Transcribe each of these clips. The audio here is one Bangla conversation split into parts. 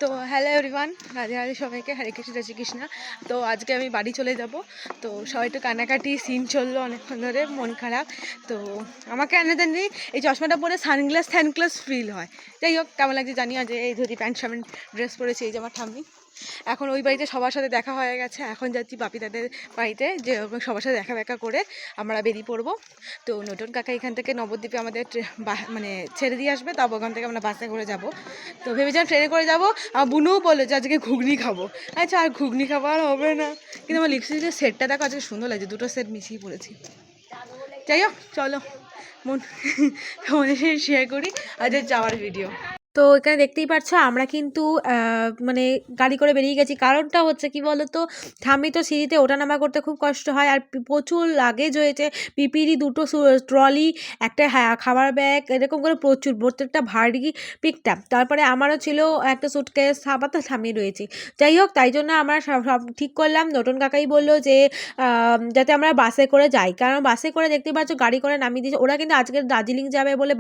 তো হ্যালো এভরিওয়ান, রাধে রাধে সবাইকে, হরে কৃষ্ণ জয় শ্রীকৃষ্ণ। তো আজকে আমি বাড়ি চলে যাব। তো সবাই একটু কানাকাটি সিন চললো অনেকক্ষণ ধরে, মন খারাপ। তো আমাকে এনে দেননি এই চশমাটা পরে সানগ্লাস ফিল হয়। যাই হোক, কেমন লাগছে জানিও। যে এই ধরি প্যান্ট শার্ট ড্রেস পরেছি, এই যে আমার ঠাম্মি। এখন ওই বাড়িতে সবার সাথে দেখা হয়ে গেছে, এখন যাচ্ছি বাপি তাদের বাড়িতে, যে সবার সাথে দেখা করে আমরা বেরিয়ে পড়বো। তো নতুন কাকা এখান থেকে নবদ্বীপে আমাদের মানে ছেড়ে দিয়ে আসবে, তারপর ওখান থেকে আমরা বাসে করে যাব। তো ভেবেছিলাম ট্রেনে করে যাবো, আর বুনুও বললো যে আজকে ঘুগনি খাবো। আচ্ছা, আর ঘুগনি খাবো আর হবে না, কিন্তু আমার লিপস্টিকের সেটটা দেখো আজকে সুন্দর লাগছে, দুটো সেট মিশিয়ে পড়েছি। যাই হোক, চলো মন তোমাদের সাথে শেয়ার করি আজকে যাওয়ার ভিডিও। তো এখানে দেখতেই পাচ্ছ আমরা কিন্তু মানে গাড়ি করে বেরিয়ে গেছি। কারণটা হচ্ছে কি বলতো, ঠাম্মি তো সিঁড়িতে ওঠানামা করতে খুব কষ্ট হয়, আর প্রচুর লাগেজ হয়েছে, পিপিরি, দুটো ট্রলি, একটা খাবার ব্যাগ, এরকম করে প্রচুর, প্রত্যেকটা ভারী পিকটা। তারপরে আমারও ছিল একটা সুটকেস, তো ঠাম্মি রয়েছে। যাই হোক, তাই জন্য আমরা সব ঠিক করলাম। নতুন কাকাই বললো যে যাতে আমরা বাসে করে যাই, কারণ বাসে করে দেখতে পাচ্ছ গাড়ি করে নামিয়ে দিয়েছে। ওরা কিন্তু আজকে দার্জিলিং যাবে বলে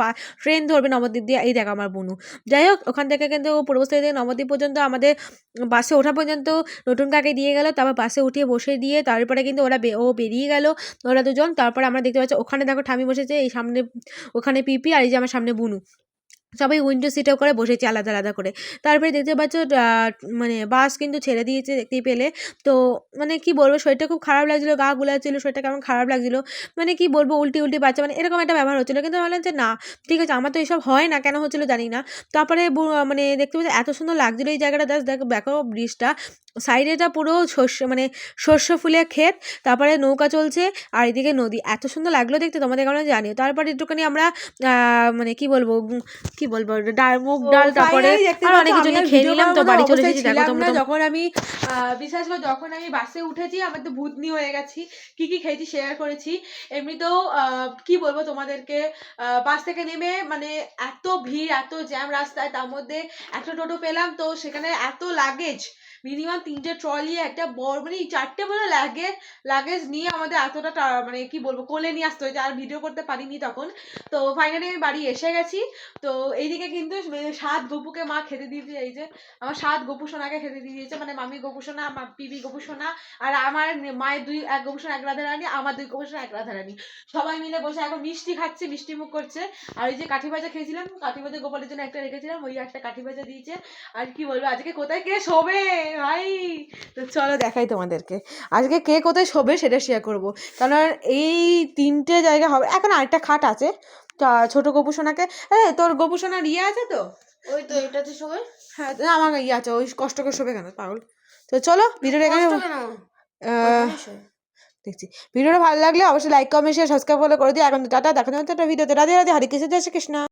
ট্রেন ধরবে নবদ্বীপ দিয়ে। এই দেখো আমার বোনু। যাই হোক, ওখান থেকে কিন্তু পূর্বস্থলী থেকে নবদ্বীপ পর্যন্ত আমাদের বাসে ওঠা পর্যন্ত নতুন কাকে দিয়ে গেল, তারপর বাসে উঠিয়ে বসে দিয়ে তারপরে কিন্তু ও বেরিয়ে গেল, ওরা দুজন। তারপরে আমরা দেখতে পাচ্ছি ওখানে দেখো ঠামি বসেছে, এই সামনে ওখানে পিপি, আর এই যে আমার সামনে বুনু, সবাই উইন্ডো সিটে করে বসেছি আলাদা আলাদা করে। তারপরে দেখতে পাচ্ছ মানে বাস কিন্তু ছেড়ে দিয়েছে, দেখতেই পেলে। তো মানে কি বলবো, শরীরটা খুব খারাপ লাগছিলো, গা গুলাচ্ছিলো, শরীরটা কেমন খারাপ লাগছিলো, মানে কি বলবো, উল্টি বাচ্চা, মানে এরকম একটা ব্যবহার হচ্ছিলো। কিন্তু ভাবলাম যে না, ঠিক আছে, আমার তো এইসব হয় না, কেন হচ্ছিলো জানি না। তারপরে মানে দেখতে পাচ্ছি এত সুন্দর লাগছিলো এই জায়গাটা, দেখো ব্রিজটা, সাইডেটা পুরো শস্য ফুলের ক্ষেত, তারপরে নৌকা চলছে, আর এদিকে নদী, এত সুন্দর লাগলো দেখতে, তোমাদের কেমন জানিও। তারপরে একটুখানি আমরা মানে কি বলবো মুগ ডাল, তারপরে আর অনেক কিছু নিয়ে খেয়ে নিলাম। তো বাড়ি চলে এসেছি, দেখো তোমরা। যখন আমি বিশেষ করে যখন আমি বাসে উঠেছি, আমার তো ভূতনি হয়ে গেছি, কি খেয়েছি শেয়ার করেছি। এমনিতেও কি বলবো তোমাদেরকে, বাস থেকে নেমে মানে এত ভিড়, এত জ্যাম রাস্তায়, তার মধ্যে একটা টোটো পেলাম, তো সেখানে এত লাগেজ, মিনিমাম 3টে ট্রলি, একটা বড় মানে 4টে বলে লাগেজ নিয়ে আমাদের এতটা মানে কি বলবো কোলে নিয়ে আসতে হয়েছে, আর ভিডিও করতে পারিনি তখন। তো ফাইনালি আমি বাড়ি এসে গেছি। তো এইদিকে কিন্তু 7 গপুকে মা খেতে দিয়েছে, এই যে আমার 7 গপু সোনাকে খেতে দিয়ে দিয়েছে, মানে মামি গপু সোনা, আমার পিবি গপু সোনা, আর আমার মায়ের 1 গপু সোনা 1 রাধারানী, আমার 2 গপু সোনা 1 রাধারানী, সবাই মিলে বসে এখন মিষ্টি খাচ্ছে, মিষ্টি মুখ করছে। আর এই যে কাঠি ভাজা খেয়েছিলাম, কাঠি ভাজা গোপালের জন্য একটা রেখেছিলাম, ওই একটা কাঠি ভাজা দিয়েছে। আর কি বলবো, আজকে কোথায় কে শোবে ভাই, তো চলো দেখাই তোমাদেরকে আজকে কে কোথায় শোবে, সেটা শেয়ার করবো। কারণ এই 3টে জায়গা হবে, এখন আরেকটা খাট আছে ছোট গোপুসোনাকে। তোর গোপুসোনার ইয়ে আছে তো, ওই তো এটাতে শোবে। হ্যাঁ, আমার ইয়ে আছে, ওই কষ্ট করে শোবে কেন পাগল। তো চলো ভিডিওটা এখানে দেখছি। ভিডিওটা ভালো লাগলে অবশ্যই লাইক কমেন্ট শেয়ার সাবস্ক্রাইব করে দিও। এখন টাটা, দেখা যাচ্ছে একটা ভিডিওতে। রাধে রাধে, হরে কৃষ্ণ জয় শ্রীকৃষ্ণ।